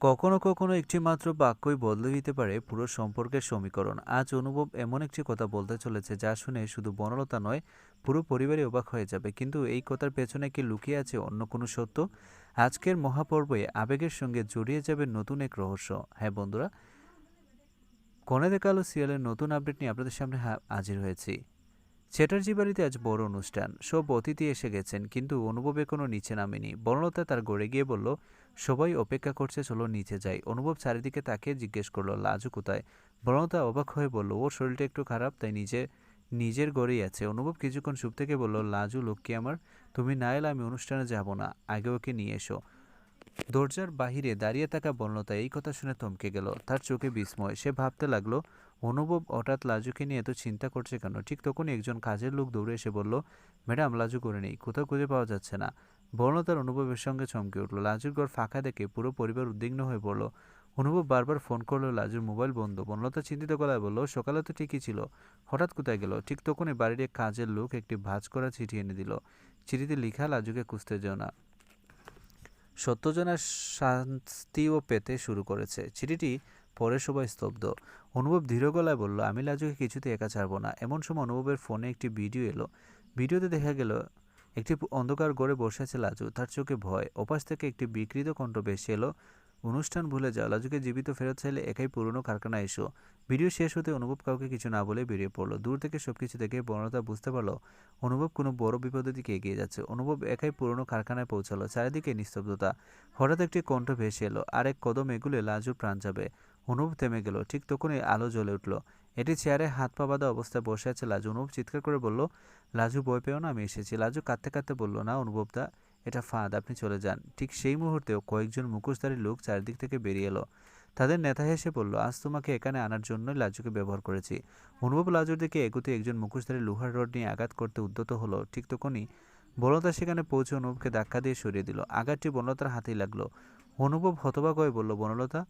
কখনো কখনো একটি মাত্র বাক্যই বদলে দিতে পারে পুরো সম্পর্কের সমীকরণ। আজ অনুভব এমন একটি কথা বলতে চলেছে যা শুনে শুধু বনলতা নয়, পুরো পরিবারই অবাক হয়ে যাবে। কিন্তু এই কথার পেছনে কি লুকিয়ে আছে অন্য কোনো সত্য? আজকের মহাপর্বে আবেগের সঙ্গে জড়িয়ে যাবে নতুন এক রহস্য। হ্যাঁ বন্ধুরা, কনে কালো সিরিয়ালের নতুন আপডেট নিয়ে আপনাদের সামনে হাজির হয়েছি। চ্যাটার্জি বাড়িতে আজ বড় অনুষ্ঠান, সব অতিথি এসে গেছেন, কিন্তু অনুভব এখনো নিচে নামেনি। বনলতা তার গড়ে গিয়ে বলল, সবাই অপেক্ষা করছে, চলো নিচে যাই। অনুভব চারিদিকে তাকিয়ে জিজ্ঞেস করলো, লাজু কোথায়? বনলতা অবাক হয়ে বলল, ওর শরীরটা একটু খারাপ, তাই নিজের গড়েই আছে। অনুভব কিছুক্ষণ চুপ থেকে বলল, লাজু লক্ষ্মী আমার, তুমি না এলে আমি অনুষ্ঠানে যাব না, আগে ওকে নিয়ে এসো। দরজার বাহিরে দাঁড়িয়ে থাকা বনলতা এই কথা শুনে থমকে গেল। তার চোখে বিস্ময়। সে ভাবতে লাগলো, অনুভব হঠাৎ লাজুকে নিয়ে এত চিন্তা করছে কেন। ঠিক তখনই একজন কাজের লোক দৌড়ে এসে বলল, ম্যাডাম, লাজু করে নেই, কোথাও খুঁজে পাওয়া যাচ্ছে না। বনলতার অনুভবের সঙ্গে চমকে উঠল। লাজুর ঘর ফাঁকা দেখে পুরো পরিবার উদ্বিগ্ন হয়ে পড়ল। অনুভব বারবার ফোন করলো, লাজুর মোবাইল বন্ধ। বনলতা চিন্তিত গলায় বলল, সকালে তো ঠিকই ছিল, হঠাৎ কোথায় গেল? ঠিক তখনই বাড়ির এক কাজের লোক একটি ভাঁজ করা চিঠি এনে দিল। চিঠিতে লেখা, লাজুকে খুঁজতে যেও না, সত্যজনের শাস্তিও পেতে শুরু করেছে। চিঠিটি পরে সবাই স্তব্ধ। অনুভব ধীর গলায় বলল, আমি লাজুকে কিছুতে একা ছাড়ব না। এমন সময় অনুভবের ফোনে একটি ভিডিও এলো। ভিডিওতে দেখা গেল একটি অন্ধকার ঘরে বসে আছে লাজু, তার চোখে ভয়। ওপাশ থেকে একটি বিকৃত কণ্ঠ ভেসে এলো, অনুষ্ঠান ভুলে যাও, লাজুকে জীবিত ফেরত চাইলে একাই পুরনো কারখানায় এসো। ভিডিও শেষ হতে অনুভব কাউকে কিছু না বলে বেরিয়ে পড়লো। দূর থেকে সবকিছু দেখে বনলতা বুঝতে পারলো অনুভব কোনো বড় বিপদের দিকে এগিয়ে যাচ্ছে। অনুভব একাই পুরনো কারখানায় পৌঁছালো। চারিদিকে নিস্তব্ধতা। হঠাৎ একটি কণ্ঠ ভেসে এলো, আর এক কদম এগুলে লাজুর প্রাণ যাবে। অনুভব থেমে গেল। ঠিক তখনই আলো জ্বলে উঠল। এটি চেয়ারে হাত পা বাঁধা অবস্থায় বসে আছে লাজু। অনুভব চিৎকার করে বলল, লাজু ভয় পেও না, আমি এসেছি। লাজু কাঁদতে কাঁদতে বলল, না অনুভবদা, এটা ফাঁদ, আপনি চলে যান। ঠিক সেই মুহূর্তেও কয়েকজন মুখোশধারী লোক চারিদিক থেকে বেরিয়ে এলো। তাদের নেতা হেসে বলল, আজ তোমাকে এখানে আনার জন্যই লাজুকে ব্যবহার করেছি। অনুভব লাজুর দিকে এগুতে একজন মুখোশধারী লোহার রড নিয়ে আঘাত করতে উদ্যত হলো। ঠিক তখনই বনলতা সেখানে পৌঁছে অনুভবকে ধাক্কা দিয়ে সরিয়ে দিল। আঘাতটি বনলতার হাতেই লাগলো। অনুভব হতবাক হয়ে বলল, বনলতা?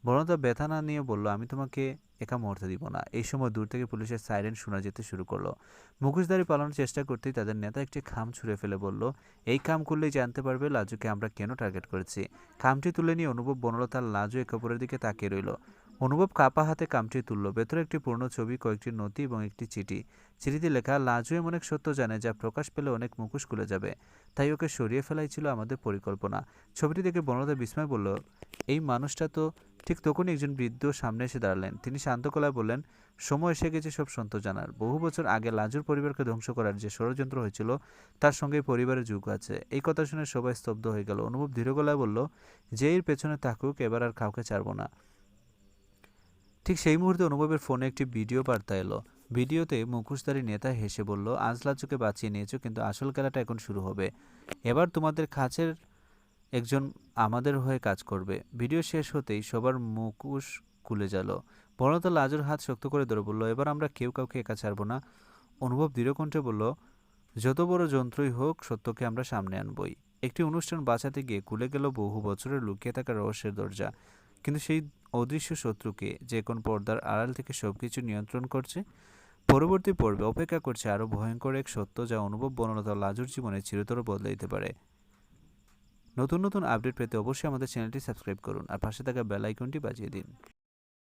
বনলতা ব্যথা না নিয়ে বলল, আমি তোমাকে একা মরতে দিব না। এই সময় দূর থেকে পুলিশের সাইরেন শোনা যেতে শুরু করলো। মুখোশধারী পালানোর চেষ্টা করতেই তাদের নেতা একটি খাম ছুঁড়ে ফেলে বলল, এই খাম খুললেই জানতে পারবে লাজুকে আমরা কেন টার্গেট করেছি। খামটি তুলে নিয়ে অনুভব, বনলতা আর লাজু একে অপরের দিকে তাকিয়ে রইল। অনুভব কাপা হাতে কামটি তুলল। ভেতরে একটি পুরনো ছবি, কয়েকটি নথি এবং একটি চিঠি। চিঠিতে লেখা, লাজু এমন এক সত্য জানে যা প্রকাশ পেলে অনেক মুখোশ খুলে যাবে, তাই ওকে সরিয়ে ফেলাই ছিল আমাদের পরিকল্পনা। ছবিটি দেখে বনলতা বিস্ময় বলল, এই মানুষটা তো। ঠিক তখনই একজন বৃদ্ধ সামনে এসে দাঁড়ালেন। তিনি শান্ত গলায় বললেন, সময় এসে গেছে সব সত্য জানার। বহু বছর আগে লাজুর পরিবারকে ধ্বংস করার যে ষড়যন্ত্র হয়েছিল, তার সঙ্গে পরিবারের যুগ আছে। এই কথা শুনে সবাই স্তব্ধ হয়ে গেল। অনুভব ধীর গলায় বলল, যে এর পেছনে থাকুক, এবার আর কাউকে ছাড়ব না। ঠিক সেই মুহূর্তে অনুভবের ফোনে একটি ভিডিও বার্তা এলো। ভিডিওতে মুখোশধারী নেতা হেসে বলল, আজ লাজুকে বাঁচিয়ে নিয়েছো, কিন্তু আসল খেলাটা এখন শুরু হবে। এবার তোমাদের কাছের একজন আমাদের হয়ে কাজ করবে। ভিডিও শেষ হতেই সবার মুখোশ খুলে গেল। বনলতা লাজুর হাত শক্ত করে ধরে বলল, এবার আমরা কেউ কাউকে একা ছাড়ব না। অনুভব দৃঢ়কণ্ঠে বলল, যত বড় যন্ত্রই হোক, সত্যকে আমরা সামনে আনবই। একটি অনুষ্ঠান বাঁচাতে গিয়ে খুলে গেল বহু বছরের লুকিয়ে থাকা রহস্যের দরজা। কিন্তু সেই অদৃশ্য শত্রুকে, যে কোন পর্দার আড়াল থেকে সবকিছু নিয়ন্ত্রণ করছে? পরবর্তী পর্বে অপেক্ষা করছে আরও ভয়ঙ্কর এক সত্য, যা অনুভব, বনলতা লাজুর জীবনে চিরতর বদলে দিতে পারে। নতুন নতুন আপডেট পেতে অবশ্যই আমাদের চ্যানেলটি সাবস্ক্রাইব করুন আর পাশে থাকা বেল আইকনটি বাজিয়ে দিন।